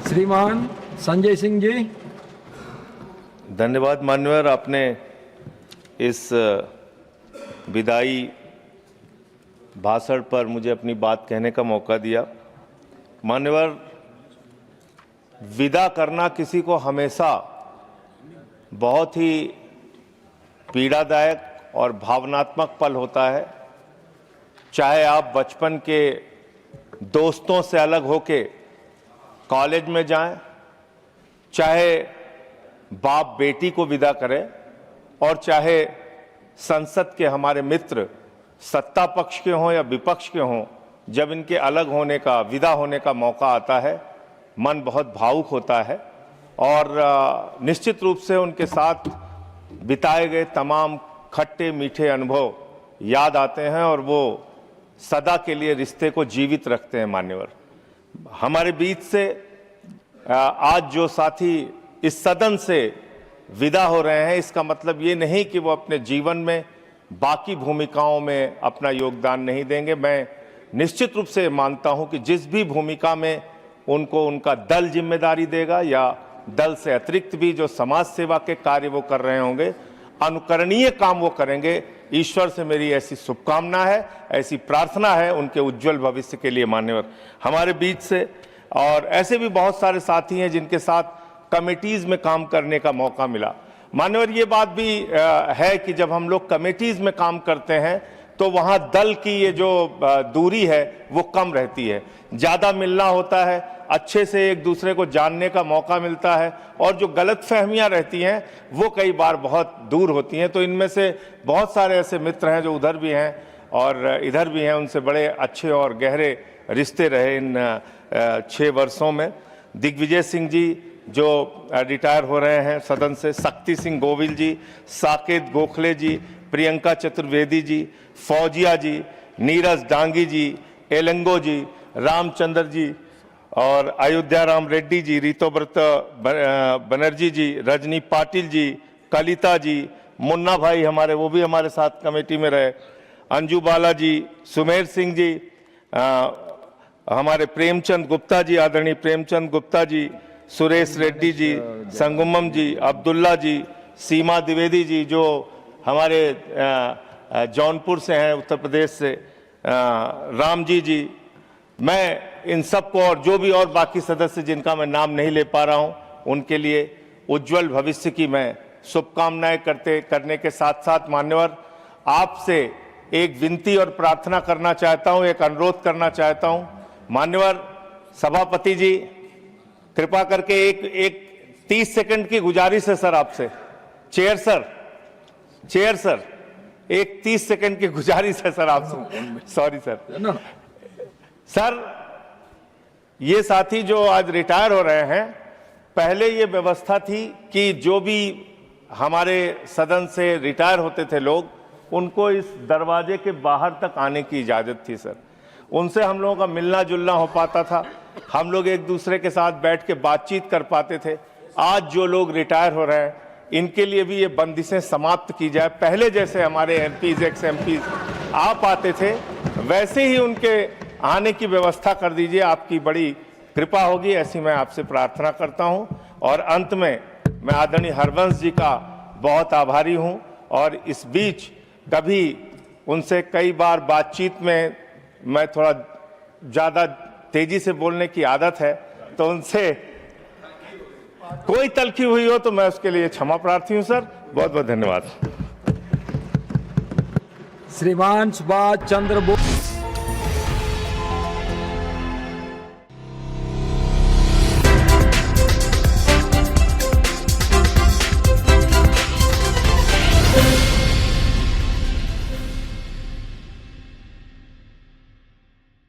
श्रीमान संजय सिंह जी। धन्यवाद मान्यवर, आपने इस विदाई भाषण पर मुझे अपनी बात कहने का मौका दिया। मान्यवर, विदा करना किसी को हमेशा बहुत ही पीड़ादायक और भावनात्मक पल होता है। चाहे आप बचपन के दोस्तों से अलग होके कॉलेज में जाएं, चाहे बाप बेटी को विदा करें, और चाहे संसद के हमारे मित्र सत्ता पक्ष के हों या विपक्ष के हों, जब इनके अलग होने का, विदा होने का मौका आता है, मन बहुत भावुक होता है और निश्चित रूप से उनके साथ बिताए गए तमाम खट्टे मीठे अनुभव याद आते हैं और वो सदा के लिए रिश्ते को जीवित रखते हैं। मान्यवर, हमारे बीच से आज जो साथी इस सदन से विदा हो रहे हैं, इसका मतलब ये नहीं कि वो अपने जीवन में बाकी भूमिकाओं में अपना योगदान नहीं देंगे। मैं निश्चित रूप से मानता हूं कि जिस भी भूमिका में उनको उनका दल जिम्मेदारी देगा या दल से अतिरिक्त भी जो समाज सेवा के कार्य वो कर रहे होंगे, अनुकरणीय काम वो करेंगे। ईश्वर से मेरी ऐसी शुभकामना है, ऐसी प्रार्थना है उनके उज्जवल भविष्य के लिए। मान्यवर, हमारे बीच से और ऐसे भी बहुत सारे साथी हैं जिनके साथ कमेटीज में काम करने का मौका मिला। मान्यवर, ये बात भी है कि जब हम लोग कमेटीज में काम करते हैं तो वहाँ दल की ये जो दूरी है वो कम रहती है, ज़्यादा मिलना होता है, अच्छे से एक दूसरे को जानने का मौका मिलता है और जो गलतफहमियां रहती हैं वो कई बार बहुत दूर होती हैं। तो इनमें से बहुत सारे ऐसे मित्र हैं जो उधर भी हैं और इधर भी हैं, उनसे बड़े अच्छे और गहरे रिश्ते रहे इन 6 वर्षों में। दिग्विजय सिंह जी जो रिटायर हो रहे हैं सदन से, शक्ति सिंह गोविल जी, साकेत गोखले जी, प्रियंका चतुर्वेदी जी, फौजिया जी, नीरज डांगी जी, एलंगो जी, रामचंद्र जी और अयोध्या राम रेड्डी जी, ऋतुव्रत बनर्जी जी, रजनी पाटिल जी, कलिता जी, मुन्ना भाई हमारे, वो भी हमारे साथ कमेटी में रहे, अंजू बाला जी, सुमेर सिंह जी, हमारे प्रेमचंद गुप्ता जी, आदरणीय प्रेमचंद गुप्ता जी, सुरेश रेड्डी जी, संगमम जी, अब्दुल्ला जी, सीमा द्विवेदी जी जो हमारे जौनपुर से हैं, उत्तर प्रदेश से, राम जी। मैं इन सबको और जो भी और बाकी सदस्य जिनका मैं नाम नहीं ले पा रहा हूं, उनके लिए उज्जवल भविष्य की मैं शुभकामनाएं करने के साथ साथ मान्यवर, आपसे एक विनती और प्रार्थना करना चाहता हूं, एक अनुरोध करना चाहता हूं। मान्यवर सभापति जी, कृपा करके एक 30 सेकंड की गुजारिश है सर आपसे। चेयर सर, एक 30 सेकंड की गुजारिश है सर आपसे। Sorry sir. सर, ये साथी जो आज रिटायर हो रहे हैं, पहले ये व्यवस्था थी कि जो भी हमारे सदन से रिटायर होते थे लोग, उनको इस दरवाजे के बाहर तक आने की इजाज़त थी सर। उनसे हम लोगों का मिलना जुलना हो पाता था, हम लोग एक दूसरे के साथ बैठ के बातचीत कर पाते थे। आज जो लोग रिटायर हो रहे हैं, इनके लिए भी ये बंदिशें समाप्त की जाए। पहले जैसे हमारे एमपीज, एक्स एमपीज आ पाते थे, वैसे ही उनके आने की व्यवस्था कर दीजिए। आपकी बड़ी कृपा होगी, ऐसी मैं आपसे प्रार्थना करता हूं। और अंत में मैं आदरणीय हरवंश जी का बहुत आभारी हूं और इस बीच कभी उनसे कई बार बातचीत में मैं थोड़ा ज़्यादा तेजी से बोलने की आदत है, तो उनसे कोई तलखी हुई हो तो मैं उसके लिए क्षमा प्रार्थी हूं सर। बहुत बहुत धन्यवाद। श्रीमान सुभाष चंद्र बोस।